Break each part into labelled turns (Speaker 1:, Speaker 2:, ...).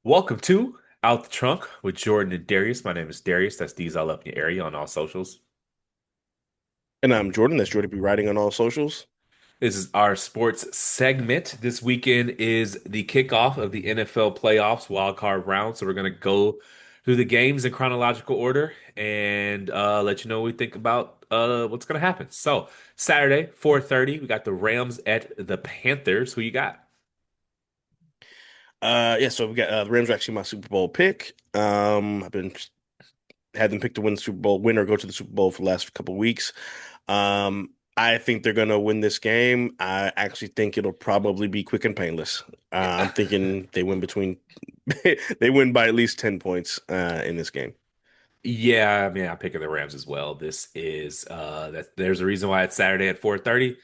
Speaker 1: Welcome to Out the Trunk with Jordan and Darius. My name is Darius. That's D's all up in your area on all socials.
Speaker 2: And I'm Jordan. That's Jordan be writing on all socials.
Speaker 1: This is our sports segment. This weekend is the kickoff of the NFL playoffs wildcard round. So we're going to go through the games in chronological order and let you know what we think about what's going to happen. So Saturday, 4:30, we got the Rams at the Panthers. Who you got?
Speaker 2: Yeah, so we got the Rams are actually my Super Bowl pick. I've been had them pick to win the Super Bowl, win or go to the Super Bowl for the last couple of weeks. I think they're gonna win this game. I actually think it'll probably be quick and painless. I'm thinking they win between they win by at least 10 points in this game.
Speaker 1: Yeah, I mean, I'm picking the Rams as well. This is that there's a reason why it's Saturday at 4:30.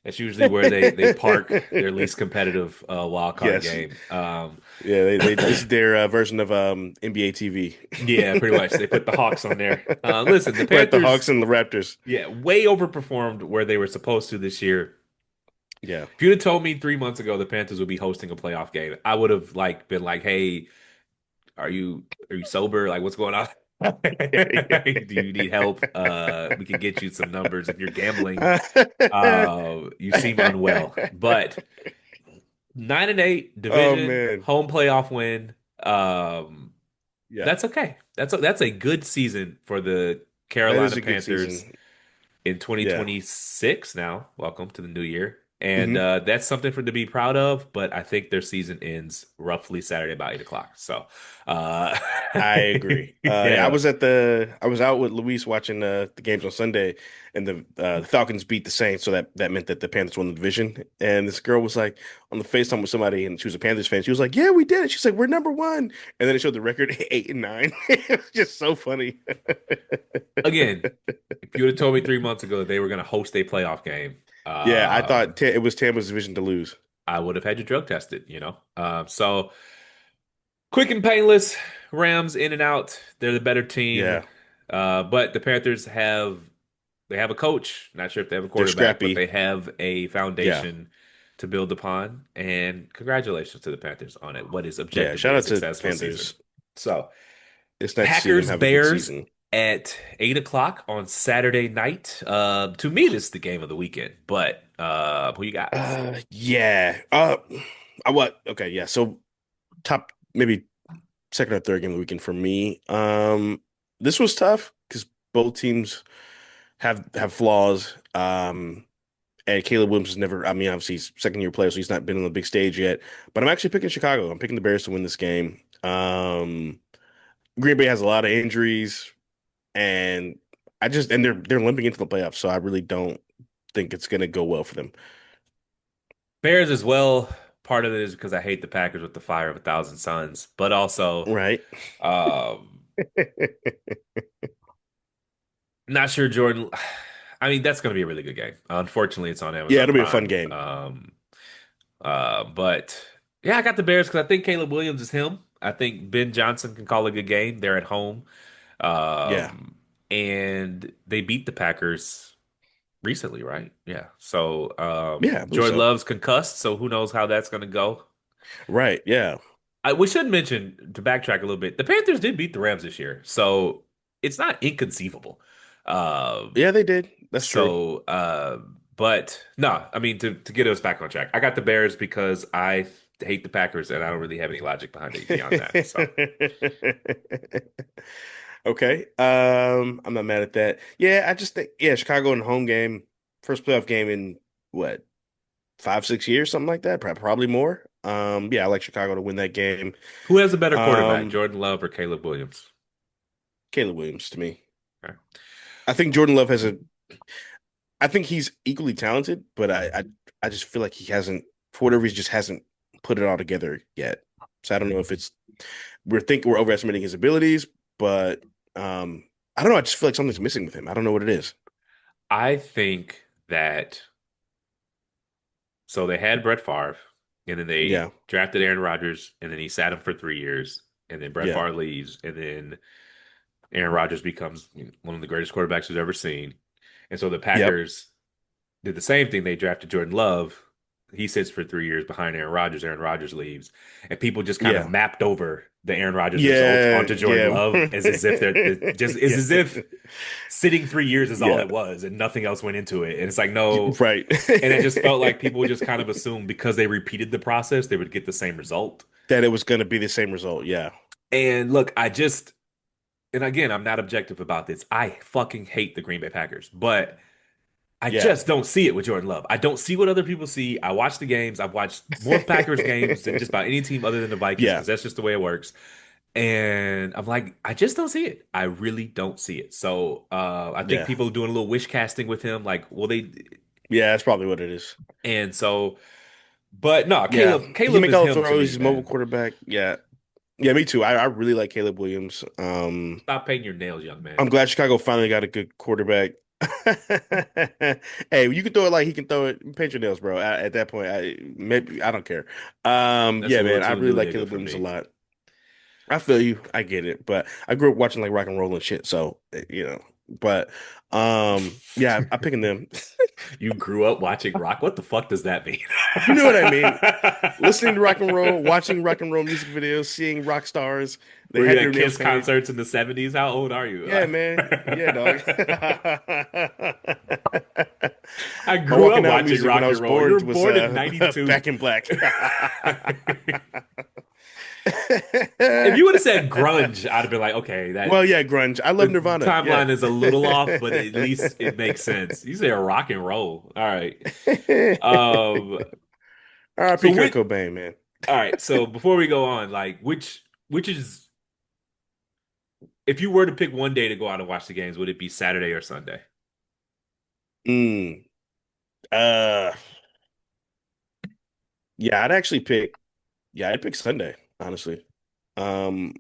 Speaker 1: That's usually where they park their least competitive wild card
Speaker 2: Yes.
Speaker 1: game.
Speaker 2: Yeah, they this is their version of NBA TV.
Speaker 1: Yeah, pretty much. They put the Hawks on there. Listen, the
Speaker 2: Right, the
Speaker 1: Panthers,
Speaker 2: Hawks and the Raptors.
Speaker 1: yeah, way overperformed where they were supposed to this year.
Speaker 2: Yeah.
Speaker 1: If you'd have told me 3 months ago the Panthers would be hosting a playoff game, I would have like been like, "Hey, are you sober? Like, what's going on? Do you need help? We can get you some numbers if you're gambling. You seem unwell, but 9-8
Speaker 2: Oh
Speaker 1: division
Speaker 2: man.
Speaker 1: home playoff win. Um,
Speaker 2: Yeah.
Speaker 1: that's okay. That's a good season for the
Speaker 2: That is
Speaker 1: Carolina
Speaker 2: a good
Speaker 1: Panthers
Speaker 2: season.
Speaker 1: in
Speaker 2: Yeah.
Speaker 1: 2026 now. Welcome to the new year. And
Speaker 2: Hmm.
Speaker 1: that's something for to be proud of, but I think their season ends roughly Saturday about 8 o'clock. So, uh,
Speaker 2: I agree. Yeah,
Speaker 1: yeah,
Speaker 2: I was out with Luis watching the games on Sunday, and the Falcons beat the Saints, so that meant that the Panthers won the division. And this girl was like on the FaceTime with somebody, and she was a Panthers fan. She was like, "Yeah, we did it." She's like, "We're number one," and then it showed the record 8-9. It was just so funny.
Speaker 1: again, if you would have told me 3 months ago that they were going to host a playoff game,
Speaker 2: Yeah, I thought it was Tampa's division to lose.
Speaker 1: I would have had you drug tested. So quick and painless, Rams in and out. They're the better team.
Speaker 2: Yeah,
Speaker 1: But the Panthers have a coach. Not sure if they have a
Speaker 2: they're
Speaker 1: quarterback, but they
Speaker 2: scrappy.
Speaker 1: have a
Speaker 2: Yeah,
Speaker 1: foundation to build upon. And congratulations to the Panthers on it. What is
Speaker 2: yeah.
Speaker 1: objectively
Speaker 2: Shout
Speaker 1: a
Speaker 2: out to
Speaker 1: successful season.
Speaker 2: Panthers.
Speaker 1: So
Speaker 2: It's nice to see them
Speaker 1: Packers
Speaker 2: have a good
Speaker 1: Bears
Speaker 2: season.
Speaker 1: at 8 o'clock on Saturday night. To me, this is the game of the weekend. But who you got?
Speaker 2: Yeah. What? Okay, yeah. So top maybe second or third game of the weekend for me. This was tough because both teams have flaws. And Caleb Williams has never. I mean, obviously he's second year player, so he's not been on the big stage yet. But I'm actually picking Chicago. I'm picking the Bears to win this game. Green Bay has a lot of injuries, and they're limping into the playoffs, so I really don't think it's gonna go well for them.
Speaker 1: Bears as well. Part of it is because I hate the Packers with the fire of a thousand suns, but also
Speaker 2: Right?
Speaker 1: um, not sure Jordan. I mean, that's going to be a really good game. Unfortunately, it's on
Speaker 2: Yeah,
Speaker 1: Amazon
Speaker 2: it'll be a fun
Speaker 1: Prime.
Speaker 2: game.
Speaker 1: But yeah, I got the Bears because I think Caleb Williams is him. I think Ben Johnson can call a good game. They're at home,
Speaker 2: Yeah.
Speaker 1: um, and they beat the Packers recently, right? Yeah. So
Speaker 2: Yeah, I believe
Speaker 1: Jordan
Speaker 2: so.
Speaker 1: Love's concussed, so who knows how that's going to go.
Speaker 2: Right. Yeah.
Speaker 1: We should mention to backtrack a little bit. The Panthers did beat the Rams this year, so it's not inconceivable. Um,
Speaker 2: Yeah, they did. That's true.
Speaker 1: so, but no, I mean to get us back on track, I got the Bears because I hate the Packers and I don't really have any logic behind it beyond that. So
Speaker 2: Okay. I'm not mad at that. Yeah, I just think Chicago in home game, first playoff game in what, 5, 6 years, something like that. Probably more. Yeah, I like Chicago to win that game.
Speaker 1: who has a better quarterback,
Speaker 2: Um,
Speaker 1: Jordan Love or Caleb Williams?
Speaker 2: Caleb Williams to me.
Speaker 1: Okay.
Speaker 2: I think Jordan Love has a I think he's equally talented, but I just feel like he hasn't, for whatever reason, just hasn't put it all together yet. So I don't know if it's we're overestimating his abilities, but I don't know. I just feel like something's missing with him. I don't know what it is.
Speaker 1: I think that so they had Brett Favre, and then they
Speaker 2: Yeah,
Speaker 1: drafted Aaron Rodgers, and then he sat him for 3 years, and then Brett
Speaker 2: yeah,
Speaker 1: Favre leaves, and then Aaron Rodgers becomes one of the greatest quarterbacks we've ever seen. And so the
Speaker 2: yep,
Speaker 1: Packers did the same thing. They drafted Jordan Love, he sits for 3 years behind Aaron Rodgers. Aaron Rodgers leaves, and people just kind of
Speaker 2: Yeah.
Speaker 1: mapped over the Aaron Rodgers results
Speaker 2: Yeah.
Speaker 1: onto Jordan
Speaker 2: Yeah.
Speaker 1: Love as if they're just is
Speaker 2: Yeah.
Speaker 1: as if sitting 3 years is all
Speaker 2: Yeah.
Speaker 1: it was and nothing else went into it. And it's like no,
Speaker 2: Right.
Speaker 1: and it just felt like people just kind of assumed because they repeated the process they would get the same result.
Speaker 2: That it was going to be the same result. Yeah.
Speaker 1: And look, and again, I'm not objective about this. I fucking hate the Green Bay Packers, but I
Speaker 2: Yeah.
Speaker 1: just don't see it with Jordan Love. I don't see what other people see. I watch the games. I've watched more Packers games than just about any team other than the Vikings
Speaker 2: Yeah.
Speaker 1: because that's just the way it works. And I'm like, I just don't see it. I really don't see it. So I think
Speaker 2: Yeah.
Speaker 1: people are doing a little wish casting with him. Like, well, they
Speaker 2: Yeah. That's probably what it is.
Speaker 1: and so, but no,
Speaker 2: Yeah. He can
Speaker 1: Caleb
Speaker 2: make
Speaker 1: is
Speaker 2: all the
Speaker 1: him to
Speaker 2: throws.
Speaker 1: me,
Speaker 2: He's a mobile
Speaker 1: man.
Speaker 2: quarterback. Yeah. Yeah. Me too. I really like Caleb Williams.
Speaker 1: Stop painting your nails, young man.
Speaker 2: I'm glad Chicago finally got a good quarterback. Hey, you can throw it like he can throw it. Paint your nails, bro. At that point, maybe I don't care.
Speaker 1: That's a
Speaker 2: Yeah,
Speaker 1: little
Speaker 2: man, I
Speaker 1: too
Speaker 2: really like
Speaker 1: newlywed
Speaker 2: Caleb
Speaker 1: for
Speaker 2: Williams a
Speaker 1: me.
Speaker 2: lot. I feel you. I get it. But I grew up watching like rock and roll and shit. So, but yeah, I'm picking them.
Speaker 1: You grew up watching rock. What the fuck does that mean?
Speaker 2: You know what I mean? Listening to rock and roll, watching rock and roll music videos, seeing rock stars. They
Speaker 1: Were you
Speaker 2: had
Speaker 1: at
Speaker 2: their nails
Speaker 1: Kiss
Speaker 2: painted.
Speaker 1: concerts in the 70s? How old are you?
Speaker 2: Yeah, man. Yeah, dog.
Speaker 1: I
Speaker 2: My
Speaker 1: grew up
Speaker 2: walking out
Speaker 1: watching
Speaker 2: music when I
Speaker 1: rock and
Speaker 2: was
Speaker 1: roll. You were
Speaker 2: born was
Speaker 1: born in 92.
Speaker 2: Back in Black.
Speaker 1: If you would have said grunge, I'd have been like, okay, that
Speaker 2: Well, yeah, grunge. I
Speaker 1: the
Speaker 2: love Nirvana. Yeah.
Speaker 1: timeline is a little off, but at least it makes sense. You say rock and roll. All right. Um,
Speaker 2: R.I.P.
Speaker 1: so
Speaker 2: Kurt
Speaker 1: which
Speaker 2: Cobain, man.
Speaker 1: all right, so before we go on, like which is if you were to pick one day to go out and watch the games, would it be Saturday or Sunday?
Speaker 2: Mm. Uh, yeah, I'd pick Sunday, honestly. Um,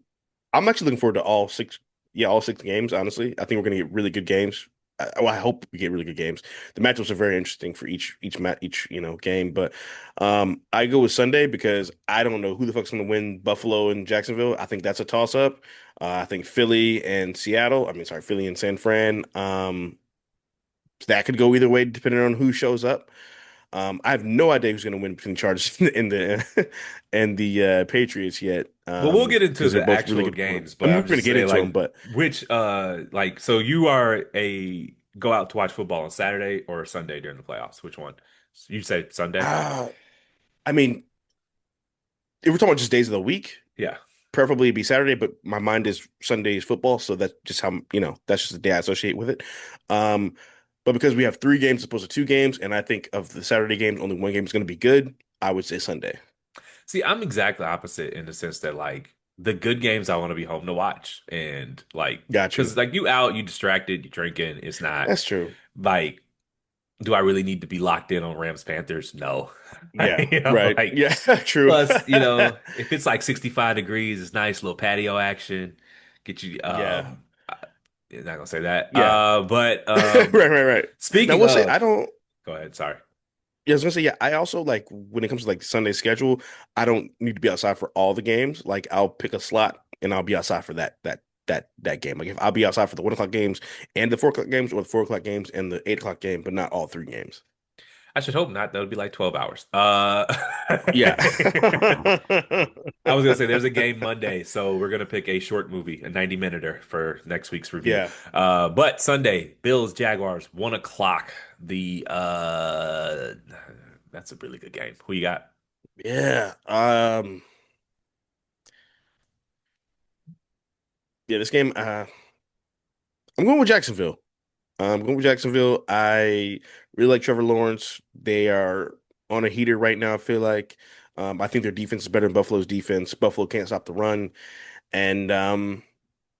Speaker 2: I'm actually looking forward to all six games, honestly. I think we're gonna get really good games. I hope we get really good games. The matchups are very interesting for each game, but I go with Sunday because I don't know who the fuck's gonna win Buffalo and Jacksonville. I think that's a toss up. I think Philly and Seattle. I mean, sorry, Philly and San Fran. That could go either way depending on who shows up. I have no idea who's going to win between the Chargers and the and the Patriots yet,
Speaker 1: Well, we'll get into
Speaker 2: because they're
Speaker 1: the
Speaker 2: both really
Speaker 1: actual
Speaker 2: good.
Speaker 1: games,
Speaker 2: I'm
Speaker 1: but I'm
Speaker 2: going to
Speaker 1: just
Speaker 2: get
Speaker 1: saying,
Speaker 2: into
Speaker 1: like,
Speaker 2: them, but
Speaker 1: which, like, so you are a go out to watch football on Saturday or Sunday during the playoffs? Which one? You say Sunday?
Speaker 2: uh, I mean, if we're talking about just days of the week,
Speaker 1: Yeah.
Speaker 2: preferably it'd be Saturday, but my mind is Sunday's football, so that's just how that's just the day I associate with it. Um, but because we have three games as opposed to two games, and I think of the Saturday games, only one game is going to be good. I would say Sunday.
Speaker 1: See, I'm exactly opposite in the sense that, like, the good games I want to be home to watch. And, like,
Speaker 2: Got you.
Speaker 1: because, like, you out, you distracted, you drinking. It's not
Speaker 2: That's true.
Speaker 1: like, do I really need to be locked in on Rams Panthers? No.
Speaker 2: Yeah. Right.
Speaker 1: Like,
Speaker 2: Yeah. True.
Speaker 1: plus, if it's like 65 degrees, it's nice little patio action. Get you
Speaker 2: Yeah.
Speaker 1: I'm not gonna say that.
Speaker 2: Yeah.
Speaker 1: But
Speaker 2: Right, right, right. Now
Speaker 1: speaking
Speaker 2: we'll say I
Speaker 1: of,
Speaker 2: don't.
Speaker 1: go ahead, sorry.
Speaker 2: Yeah, I was gonna say yeah. I also like when it comes to like Sunday schedule, I don't need to be outside for all the games. Like I'll pick a slot and I'll be outside for that game. Like if I'll be outside for the 1 o'clock games and the 4 o'clock games, or the 4 o'clock games and the 8 o'clock game, but not all three games.
Speaker 1: I should hope not. That would be like 12 hours.
Speaker 2: Yeah.
Speaker 1: I was gonna say there's a game Monday, so we're gonna pick a short movie, a 90-minute for next week's review.
Speaker 2: Yeah.
Speaker 1: But Sunday, Bills, Jaguars, 1 o'clock. That's a really good game. Who you got?
Speaker 2: Yeah. Yeah, this game, I'm going with Jacksonville. I'm going with Jacksonville. I really like Trevor Lawrence. They are on a heater right now, I feel like. I think their defense is better than Buffalo's defense. Buffalo can't stop the run. And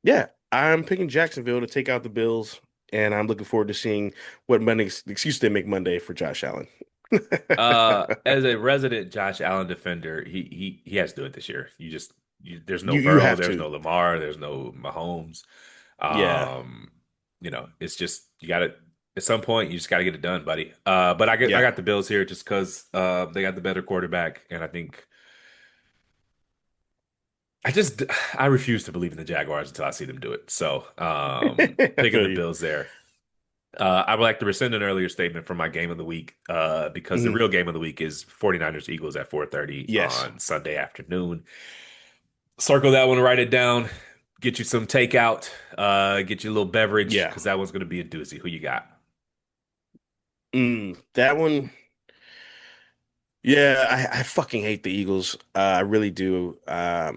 Speaker 2: yeah, I'm picking Jacksonville to take out the Bills. And I'm looking forward to seeing what Monday's excuse they make Monday for Josh Allen.
Speaker 1: As a resident Josh Allen defender, he has to do it this year. There's no
Speaker 2: You
Speaker 1: Burrow,
Speaker 2: have
Speaker 1: there's
Speaker 2: to.
Speaker 1: no Lamar, there's no Mahomes.
Speaker 2: Yeah.
Speaker 1: Um, it's just you got to at some point you just got to get it done, buddy. But I
Speaker 2: Yeah.
Speaker 1: got the Bills here just because they got the better quarterback, and I just I refuse to believe in the Jaguars until I see them do it. So
Speaker 2: I
Speaker 1: picking
Speaker 2: feel
Speaker 1: the
Speaker 2: you.
Speaker 1: Bills there. I would like to rescind an earlier statement from my game of the week, because the
Speaker 2: Mhm.
Speaker 1: real game of the week is 49ers Eagles at 4:30
Speaker 2: Yes.
Speaker 1: on Sunday afternoon. Circle that one, write it down, get you some takeout, get you a little beverage,
Speaker 2: Yeah.
Speaker 1: because that one's going to be a doozy. Who you got?
Speaker 2: That one. Yeah, I fucking hate the Eagles. I really do. I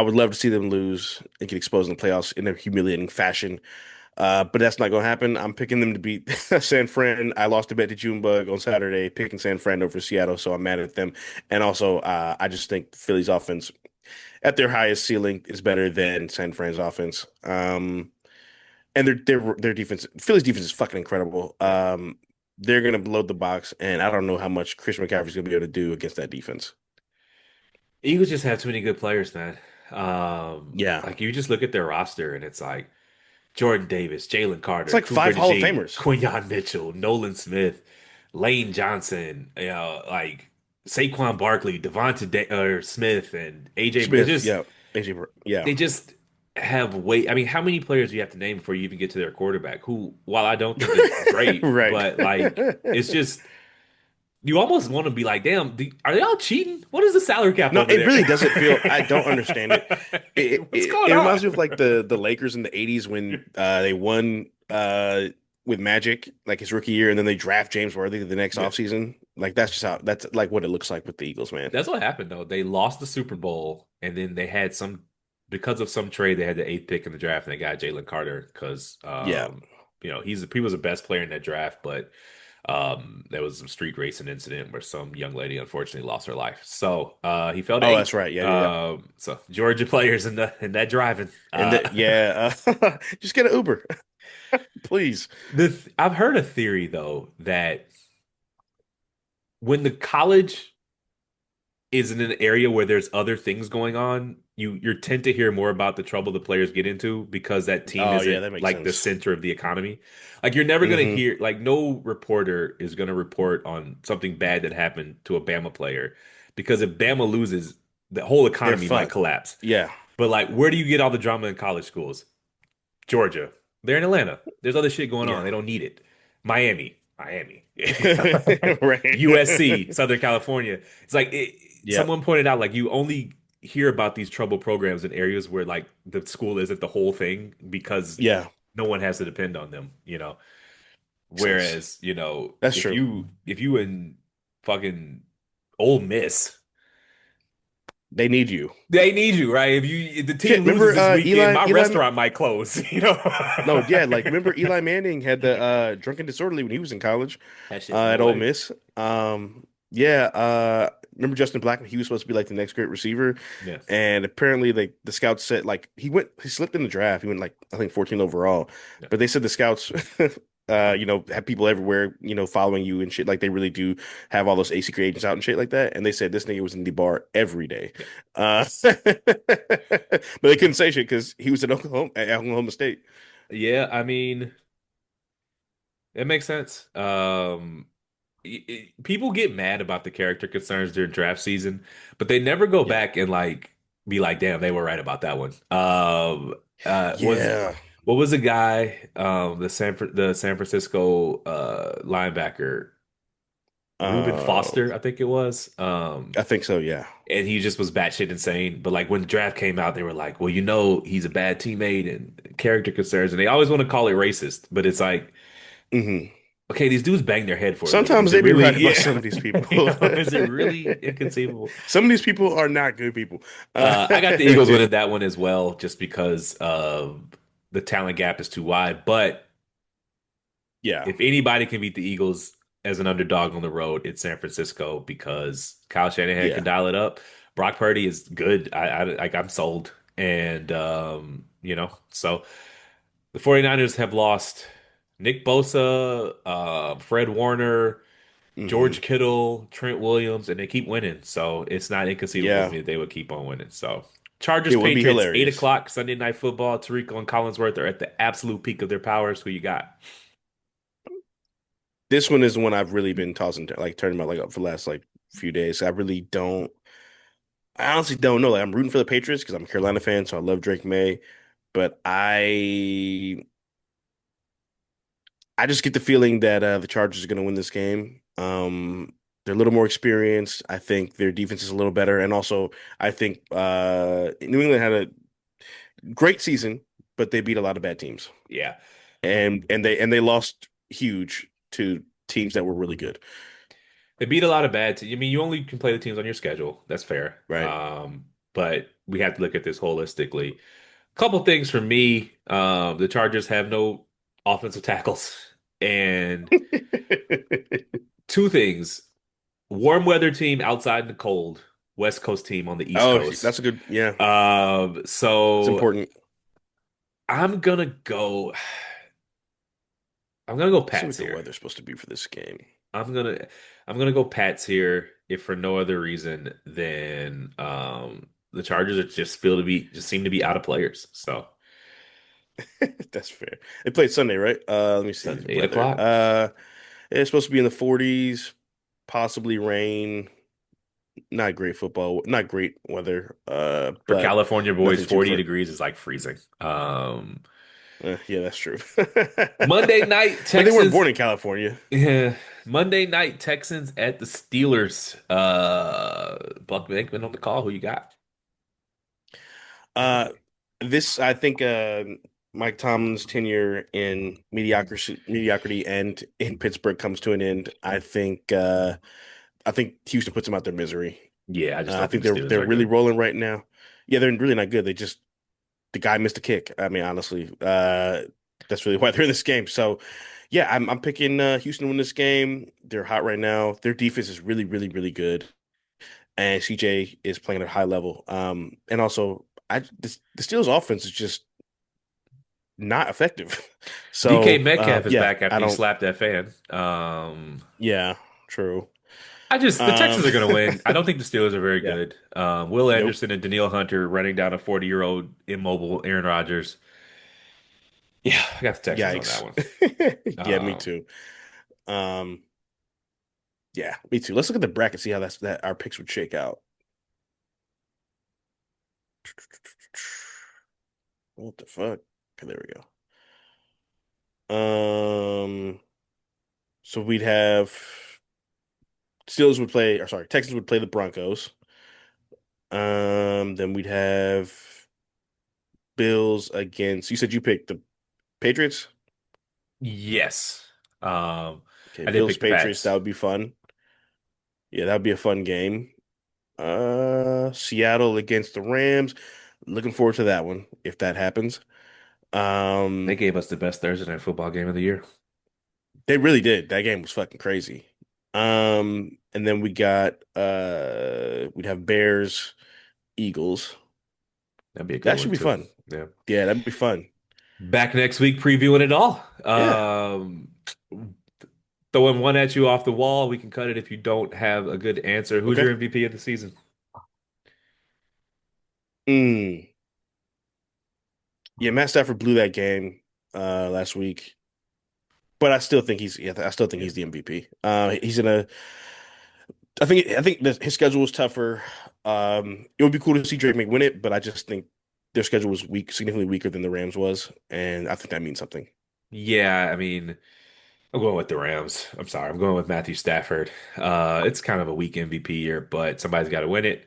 Speaker 2: would love to see them lose and get exposed in the playoffs in a humiliating fashion. But that's not going to happen. I'm picking them to beat San Fran. I lost a bet to Junebug on Saturday, picking San Fran over Seattle, so I'm mad at them. And also, I just think Philly's offense at their highest ceiling is better than San Fran's offense. And their defense, Philly's defense is fucking incredible.
Speaker 1: Yeah.
Speaker 2: They're going to load the box, and I don't know how much Christian McCaffrey's going to be able to do against that defense.
Speaker 1: Eagles just have too many good players, man.
Speaker 2: Yeah,
Speaker 1: Like you just look at their roster and it's like Jordan Davis, Jalen
Speaker 2: it's
Speaker 1: Carter,
Speaker 2: like
Speaker 1: Cooper
Speaker 2: five Hall of
Speaker 1: DeJean,
Speaker 2: Famers.
Speaker 1: Quinyon Mitchell, Nolan Smith, Lane Johnson, like Saquon Barkley, Smith, and AJ. It's
Speaker 2: Smith,
Speaker 1: just
Speaker 2: yeah, AJ, yeah,
Speaker 1: they just have way. I mean, how many players do you have to name before you even get to their quarterback? Who, while I don't think is great,
Speaker 2: right.
Speaker 1: but like it's just you almost want to be like, damn, are they all cheating? What is the salary cap
Speaker 2: No,
Speaker 1: over
Speaker 2: it
Speaker 1: there?
Speaker 2: really doesn't feel. I don't understand it. It
Speaker 1: What's
Speaker 2: it,
Speaker 1: going
Speaker 2: it
Speaker 1: on?
Speaker 2: reminds me of like the Lakers in the '80s when they won with Magic like his rookie year, and then they draft James Worthy the next
Speaker 1: Yeah.
Speaker 2: offseason. Like that's just how that's like what it looks like with the Eagles, man.
Speaker 1: That's what happened though. They lost the Super Bowl, and then they had some because of some trade. They had the eighth pick in the draft, and they got Jalen Carter because
Speaker 2: Yeah,
Speaker 1: he was the best player in that draft, but there was some street racing incident where some young lady unfortunately lost her life. So he fell to
Speaker 2: oh, that's
Speaker 1: eight.
Speaker 2: right. Yeah, yeah, yeah.
Speaker 1: So Georgia players in that driving.
Speaker 2: And that, yeah, just get an Uber, please.
Speaker 1: I've heard a theory though that when the college is in an area where there's other things going on, you tend to hear more about the trouble the players get into because that team
Speaker 2: Oh yeah,
Speaker 1: isn't
Speaker 2: that makes
Speaker 1: like the
Speaker 2: sense.
Speaker 1: center of the economy. Like you're never gonna
Speaker 2: Hmm.
Speaker 1: hear like no reporter is gonna report on something bad that happened to a Bama player because if Bama loses, the whole
Speaker 2: They're
Speaker 1: economy might
Speaker 2: fucked.
Speaker 1: collapse.
Speaker 2: Yeah,
Speaker 1: But like, where do you get all the drama in college schools? Georgia. They're in Atlanta. There's other shit going on.
Speaker 2: yeah.
Speaker 1: They don't need it. Miami.
Speaker 2: Right.
Speaker 1: USC, Southern California. It's like
Speaker 2: Yep.
Speaker 1: someone pointed out, like you only hear about these trouble programs in areas where like the school isn't the whole thing because
Speaker 2: Yeah.
Speaker 1: no one has to depend on them.
Speaker 2: Makes sense.
Speaker 1: Whereas,
Speaker 2: That's
Speaker 1: if
Speaker 2: true.
Speaker 1: you in fucking Ole Miss,
Speaker 2: They need you.
Speaker 1: they need you, right? If the team
Speaker 2: Shit,
Speaker 1: loses
Speaker 2: remember
Speaker 1: this weekend, my
Speaker 2: Eli
Speaker 1: restaurant might close.
Speaker 2: no, yeah, like remember Eli Manning had the drunken disorderly when he was in college
Speaker 1: That shit blew
Speaker 2: at Ole
Speaker 1: away.
Speaker 2: Miss. Yeah, remember Justin Blackman? He was supposed to be like the next great receiver,
Speaker 1: Yeah.
Speaker 2: and apparently the scouts said like he slipped in the draft. He went like I think 14 overall,
Speaker 1: Yeah.
Speaker 2: but they said the scouts have people everywhere, following you and shit. Like they really do have all those A secret agents out and shit like that. And they said this nigga was in the bar every day.
Speaker 1: Yeah.
Speaker 2: But they couldn't say shit because he was at Oklahoma State.
Speaker 1: Yeah, I mean, it makes sense. People get mad about the character concerns during draft season, but they never go
Speaker 2: Yeah.
Speaker 1: back and like be like, "Damn, they were right about that one." Was
Speaker 2: Yeah.
Speaker 1: what was the guy, the San Francisco linebacker Reuben
Speaker 2: Um,
Speaker 1: Foster, I think it was.
Speaker 2: I think so, yeah.
Speaker 1: And he just was batshit insane. But like when the draft came out, they were like, "Well, he's a bad teammate and character concerns," and they always want to call it racist, but it's like.
Speaker 2: Hmm.
Speaker 1: Okay, these dudes bang their head for a living.
Speaker 2: Sometimes
Speaker 1: Is it
Speaker 2: they be
Speaker 1: really,
Speaker 2: right about
Speaker 1: yeah,
Speaker 2: some of these people.
Speaker 1: is it really inconceivable?
Speaker 2: Some of these people are not good people.
Speaker 1: I got the Eagles winning that one as well, just because the talent gap is too wide. But
Speaker 2: Yeah.
Speaker 1: if anybody can beat the Eagles as an underdog on the road, it's San Francisco because Kyle Shanahan can
Speaker 2: Yeah.
Speaker 1: dial it up. Brock Purdy is good. I'm sold. And so the 49ers have lost Nick Bosa, Fred Warner,
Speaker 2: Hmm.
Speaker 1: George Kittle, Trent Williams, and they keep winning. So it's not inconceivable to
Speaker 2: Yeah.
Speaker 1: me that they would keep on winning. So Chargers,
Speaker 2: It would be
Speaker 1: Patriots, eight
Speaker 2: hilarious.
Speaker 1: o'clock Sunday night football. Tariq and Collinsworth are at the absolute peak of their powers. Who you got?
Speaker 2: This one is the one I've really been tossing, like turning my leg up for the last like few days. I honestly don't know. Like I'm rooting for the Patriots because I'm a Carolina fan, so I love Drake May. But I I just get the feeling that the Chargers are going to win this game. They're a little more experienced. I think their defense is a little better, and also I think New England had a great season, but they beat a lot of bad teams,
Speaker 1: Yeah.
Speaker 2: and they lost huge to teams that were really good.
Speaker 1: They beat a lot of bad teams. I mean, you only can play the teams on your schedule. That's fair.
Speaker 2: Right.
Speaker 1: But we have to look at this holistically. Couple things for me. The Chargers have no offensive tackles. And two things. Warm weather team outside in the cold. West Coast team on the East
Speaker 2: Oh,
Speaker 1: Coast.
Speaker 2: that's a good, yeah, it's
Speaker 1: So
Speaker 2: important.
Speaker 1: I'm gonna go. I'm gonna go
Speaker 2: Let's see
Speaker 1: Pats
Speaker 2: what the
Speaker 1: here.
Speaker 2: weather's supposed to be for this game.
Speaker 1: I'm gonna I'm gonna go Pats here, if for no other reason than the Chargers are just seem to be out of players. So
Speaker 2: That's fair. They played Sunday, right? Let me see
Speaker 1: Sunday,
Speaker 2: the
Speaker 1: eight
Speaker 2: weather.
Speaker 1: o'clock
Speaker 2: It's supposed to be in the 40s, possibly rain. Not great football, not great weather.
Speaker 1: for
Speaker 2: But
Speaker 1: California boys,
Speaker 2: nothing too
Speaker 1: 40
Speaker 2: crazy.
Speaker 1: degrees is like freezing.
Speaker 2: Yeah, that's true.
Speaker 1: Monday night
Speaker 2: But they weren't
Speaker 1: Texans,
Speaker 2: born in California.
Speaker 1: yeah, Monday night Texans at the Steelers. Buck Bankman on the call. Who you got?
Speaker 2: Uh, this I think Mike Tomlin's tenure in mediocrity and in Pittsburgh comes to an end. I think Houston puts them out their misery.
Speaker 1: Yeah, I just
Speaker 2: I
Speaker 1: don't think
Speaker 2: think
Speaker 1: the
Speaker 2: they're
Speaker 1: Steelers
Speaker 2: they're
Speaker 1: are
Speaker 2: really
Speaker 1: good.
Speaker 2: rolling right now. Yeah, they're really not good. The guy missed a kick. I mean, honestly, that's really why they're in this game. So, yeah, I'm picking Houston to win this game. They're hot right now. Their defense is really, really, really good, and CJ is playing at a high level. And also, the Steelers' offense is just not effective.
Speaker 1: DK
Speaker 2: So,
Speaker 1: Metcalf is
Speaker 2: yeah,
Speaker 1: back
Speaker 2: I
Speaker 1: after he
Speaker 2: don't.
Speaker 1: slapped that fan.
Speaker 2: Yeah, true.
Speaker 1: The
Speaker 2: Um,
Speaker 1: Texans are going to win. I don't think the Steelers are very
Speaker 2: yeah,
Speaker 1: good. Will
Speaker 2: nope.
Speaker 1: Anderson and Danielle Hunter running down a 40-year-old immobile Aaron Rodgers. Yeah, I got the Texans on that
Speaker 2: Yikes.
Speaker 1: one.
Speaker 2: Yeah, me
Speaker 1: Um,
Speaker 2: too. Um, yeah, me too. Let's look at the bracket, see how that our picks would shake out. What the fuck? Okay, there we go. So we'd have Steelers would play, or sorry, Texans would play the Broncos. Then we'd have Bills against. You said you picked the Patriots.
Speaker 1: yes. Um,
Speaker 2: Okay,
Speaker 1: I did
Speaker 2: Bills
Speaker 1: pick the
Speaker 2: Patriots. That
Speaker 1: Pats.
Speaker 2: would be fun. Yeah, that would be a fun game. Seattle against the Rams. Looking forward to that one if that happens.
Speaker 1: They
Speaker 2: Um,
Speaker 1: gave us the best Thursday night football game of the year.
Speaker 2: they really did. That game was fucking crazy. And then we'd have Bears, Eagles.
Speaker 1: That'd be a good
Speaker 2: That should
Speaker 1: one
Speaker 2: be
Speaker 1: too.
Speaker 2: fun.
Speaker 1: Yeah.
Speaker 2: Yeah, that'd be fun.
Speaker 1: Back next week previewing it all.
Speaker 2: Yeah.
Speaker 1: Throwing one at you off the wall. We can cut it if you don't have a good answer. Who's
Speaker 2: Okay.
Speaker 1: your MVP of the season?
Speaker 2: Mm. Yeah, Matt Stafford blew that game last week, but I still think
Speaker 1: Yeah.
Speaker 2: he's the MVP. He's in a I think that his schedule was tougher. It would be cool to see Drake May win it, but I just think their schedule was weak, significantly weaker than the Rams was, and I think that means something.
Speaker 1: Yeah, I mean, I'm going with the Rams. I'm sorry. I'm going with Matthew Stafford. It's kind of a weak MVP year, but somebody's got to win it.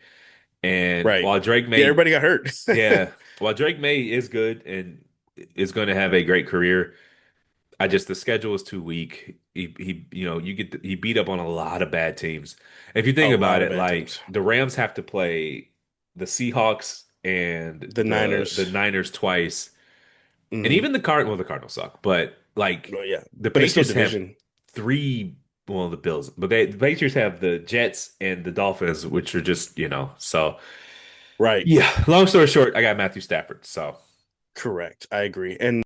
Speaker 1: And
Speaker 2: Right. Yeah, everybody got hurt.
Speaker 1: While Drake May is good and is going to have a great career, the schedule is too weak. He beat up on a lot of bad teams. If you
Speaker 2: A
Speaker 1: think about
Speaker 2: lot of
Speaker 1: it,
Speaker 2: bad
Speaker 1: like
Speaker 2: teams.
Speaker 1: the Rams have to play the Seahawks and
Speaker 2: The
Speaker 1: the
Speaker 2: Niners.
Speaker 1: Niners twice, and
Speaker 2: Hmm.
Speaker 1: even the Cardinals suck, but like
Speaker 2: Well, yeah,
Speaker 1: the
Speaker 2: but it's still
Speaker 1: Patriots have
Speaker 2: division.
Speaker 1: three, well, the Bills, but the Patriots have the Jets and the Dolphins, which are just. So
Speaker 2: Right.
Speaker 1: yeah, long story short, I got Matthew Stafford. So
Speaker 2: Correct. I agree. And